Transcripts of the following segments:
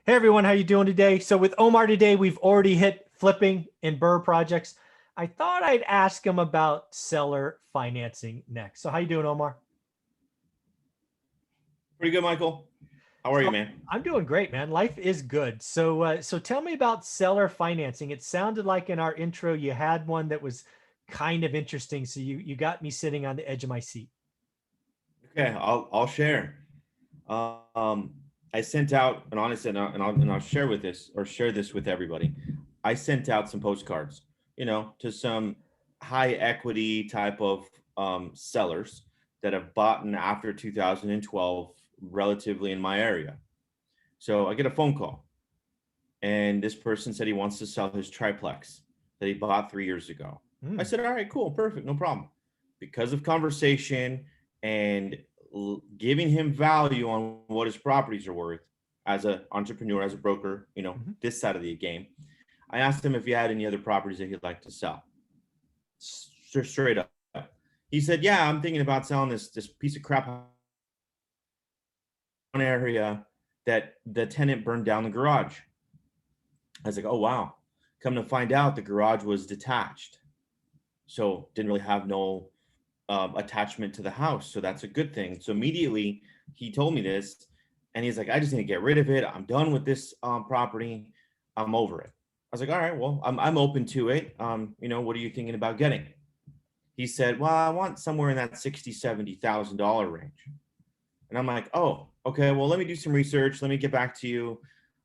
Hey everyone, how you doing today? So with Omar today, we've already hit flipping and Burr projects. I thought I'd ask him about seller financing next. So how you doing, Omar? Pretty good, Michael. How are you, So man? I'm doing great, man. Life is good. So tell me about seller financing. It sounded like in our intro you had one that was kind of interesting. So you got me sitting on the edge of my seat. Okay, I'll share. Um, I sent out an honest and I'll share with this or share this with everybody. I sent out some postcards, to some high equity type of sellers that have bought in after 2012, relatively in my area. So I get a phone call, and this person said he wants to sell his triplex that he bought 3 years ago. I Hmm. said, all right, cool, perfect, no problem. Because of conversation and giving him value on what his properties are worth as an entrepreneur, as a broker, Hmm. this side of the game, I asked him if he had any other properties that he'd like to sell. Straight up. He said, yeah, I'm thinking about selling this piece of crap area that the tenant burned down the garage. I was like, oh, wow. Come to find out, the garage was detached. So didn't really have no attachment to the house. So that's a good thing. So immediately he told me this, and he's like, I just need to get rid of it. I'm done with this property. I'm over it. I was like, all right, well, I'm open to it. What are you thinking about getting? He said, well, I want somewhere in that $60,000-$70,000 range. And I'm like, oh, okay, well, let me do some research. Let me get back to you.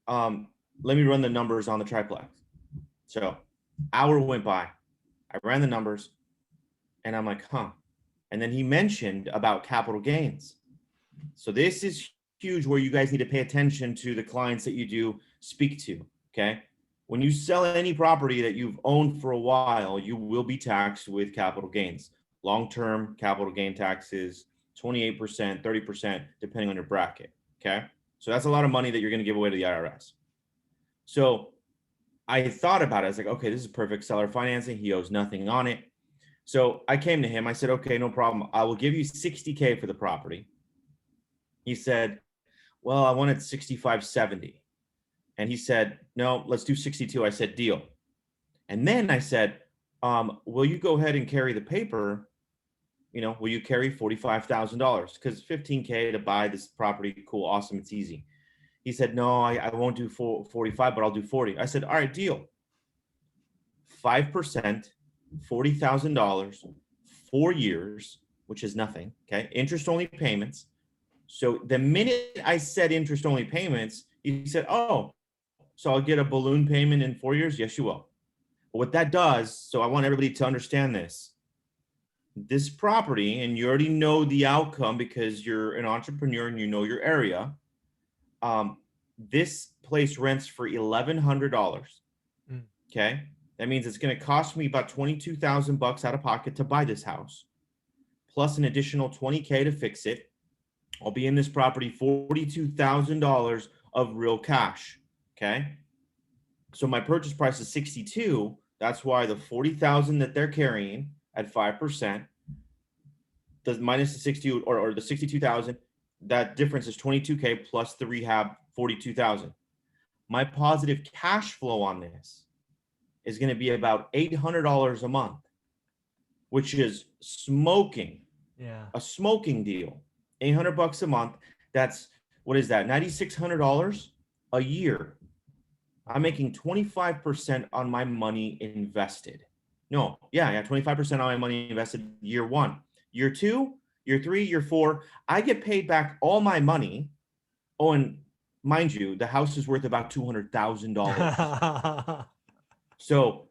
Let me run the numbers on the triplex. So hour went by. I ran the numbers, and I'm like, huh. And then he mentioned about capital gains. So this is huge, where you guys need to pay attention to the clients that you do speak to. Okay. When you sell any property that you've owned for a while, you will be taxed with capital gains. Long-term capital gain taxes, 28%, 30%, depending on your bracket. Okay. So that's a lot of money that you're going to give away to the IRS. So I thought about it. I was like, okay, this is perfect seller financing. He owes nothing on it. So I came to him. I said, okay, no problem. I will give you 60K for the property. He said, well, I wanted 65, 70. And he said, no, let's do 62. I said, deal. And then I said, will you go ahead and carry the paper? Will you carry $45,000? Because 15K to buy this property, cool, awesome, it's easy. He said, no, I won't do 45, but I'll do 40. I said, all right, deal. 5%, $40,000, 4 years, which is nothing. Okay. Interest only payments. So the minute I said interest only payments, he said, oh, so I'll get a balloon payment in 4 years? Yes, you will. But what that does, so I want everybody to understand this property, and you already know the outcome because you're an entrepreneur and you know your area. This place rents for $1,100. Mm. Okay. That means it's going to cost me about 22,000 bucks out of pocket to buy this house, plus an additional 20K to fix it. I'll be in this property $42,000 of real cash. Okay. So my purchase price is 62. That's why the 40,000 that they're carrying at 5% does minus the 60 or the 62,000. That difference is 22K plus the rehab 42,000. My positive cash flow on this is going to be about $800 a month, which is smoking, Yeah. a smoking deal. 800 bucks a month. That's, what is that? $9,600 a year. I'm making 25% on my money invested. No, yeah, 25% on my money invested year one. Year two, year three, year four, I get paid back all my money. Oh, and mind you, the house is worth about $200,000. So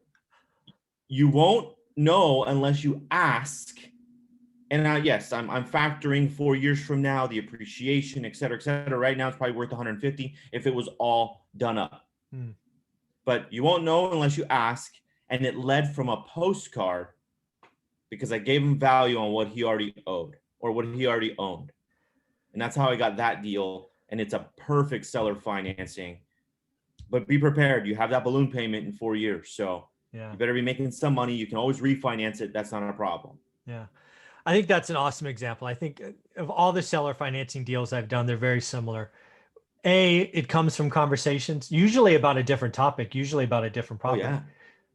you won't know unless you ask. And yes, I'm factoring 4 years from now, the appreciation, et cetera, et cetera. Right now, it's probably worth 150 if it was all done up. Hmm. But you won't know unless you ask. And it led from a postcard because I gave him value on what he already owed or what he already owned. And that's how I got that deal. And it's a perfect seller financing. But be prepared. You have that balloon payment in 4 years. So Yeah. you better be making some money. You can always refinance it. That's not a problem. Yeah. I think that's an awesome example. I think of all the seller financing deals I've done, they're very similar. It comes from conversations, usually about a different topic, usually about a different Oh property. yeah,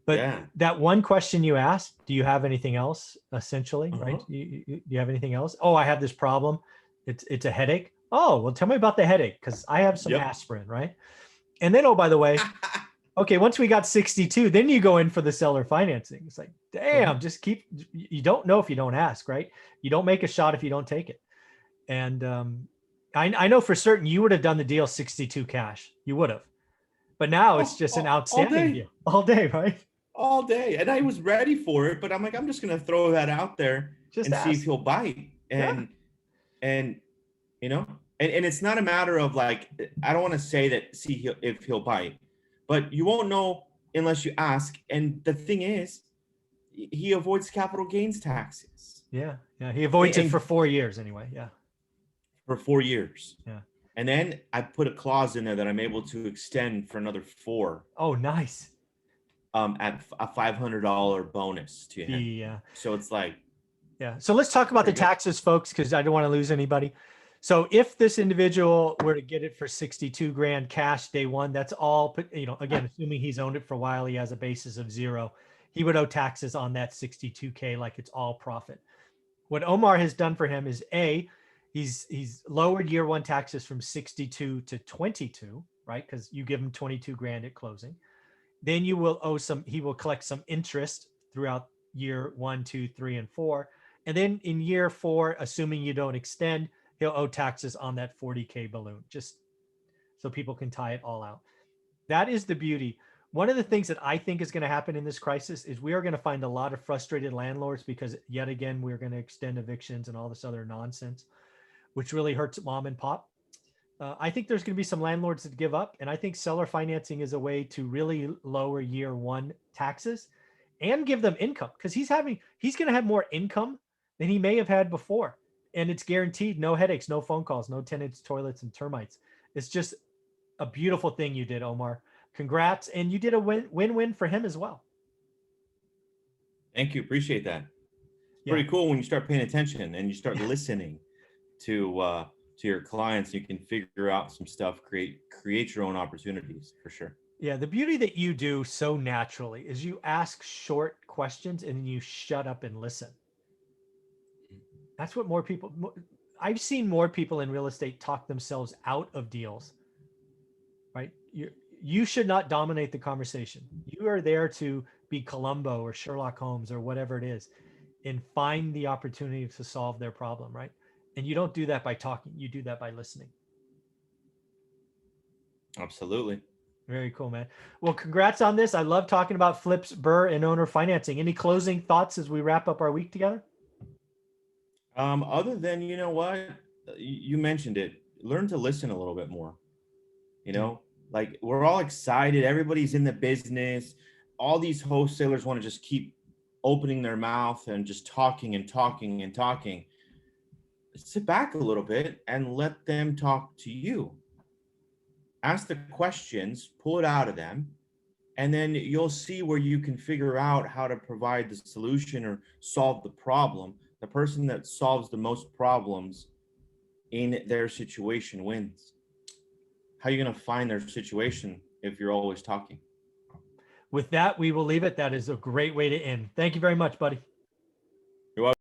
But yeah. that one question you asked, do you have anything else? Essentially, right? Uh-huh. Do you have anything else? Oh, I have this problem. It's a headache. Oh, well, tell me about the headache because I have some Yep. aspirin, right? And then, oh, by the way, okay, once we got 62, then you go in for the seller financing. It's like, Uh-huh. damn, just keep, you don't know if you don't ask, right? You don't make a shot if you don't take it. And I know for certain you would have done the deal 62 cash. You would have. But now it's Oh, just an all outstanding day, deal all day, right? all day. And I was ready for it, but I'm like, I'm just gonna throw that out there Just and see if ask. he'll bite. Yeah. And you know, and it's not a matter of like, I don't want to say that if he'll bite, but you won't know unless you ask. And the thing is, he avoids capital gains taxes Yeah. Yeah. He avoids it for and 4 years anyway. Yeah. for 4 years. Yeah. And then I put a clause in there that I'm able to extend for another 4 Oh, nice. at a $500 bonus to him. Yeah. So it's like, Yeah. So let's talk about the pretty good. taxes, folks, because I don't want to lose anybody. So if this individual were to get it for 62 grand cash day one, that's all, again, assuming he's owned it for a while, he has a basis of 0, he would owe taxes on that 62K like it's all profit. What Omar has done for him is he's lowered year one taxes from 62 to 22, right? Because you give him 22 grand at closing. Then you will owe he will collect some interest throughout year 1, 2, 3, and 4. And then in year 4, assuming you don't extend, he'll owe taxes on that 40K balloon, just so people can tie it all out. That is the beauty. One of the things that I think is going to happen in this crisis is we are going to find a lot of frustrated landlords because yet again, we're going to extend evictions and all this other nonsense, which really hurts mom and pop. I think there's going to be some landlords that give up, and I think seller financing is a way to really lower year one taxes and give them income because he's going to have more income than he may have had before, and it's guaranteed no headaches, no phone calls, no tenants, toilets, and termites. It's just a beautiful thing you did, Omar. Congrats, and you did a win-win for him as well. Thank you. Appreciate that. It's Yeah, pretty cool when you start paying attention and you start listening to your clients. You can figure out some stuff, create your own opportunities for sure. yeah. The beauty that you do so naturally is you ask short questions and you shut up and listen. That's what more people. I've seen more people in real estate talk themselves out of deals. Right? You should not dominate the conversation. You are there to be Columbo or Sherlock Holmes or whatever it is, and find the opportunity to solve their problem. Right? And you don't do that by talking. You do that by listening. Absolutely. Very cool, man. Well, congrats on this. I love talking about flips, Burr, and owner financing. Any closing thoughts as we wrap up our week together? Other than, you know what, you mentioned it, learn to listen a little bit more. You Yeah. know, like we're all excited. Everybody's in the business. All these wholesalers want to just keep opening their mouth and just talking and talking and talking. Sit back a little bit and let them talk to you. Ask the questions, pull it out of them, and then you'll see where you can figure out how to provide the solution or solve the problem. The person that solves the most problems in their situation wins. How are you going to find their situation if you're always talking? With that, we will leave it. That is a great way to end. Thank you very much, buddy. You're welcome.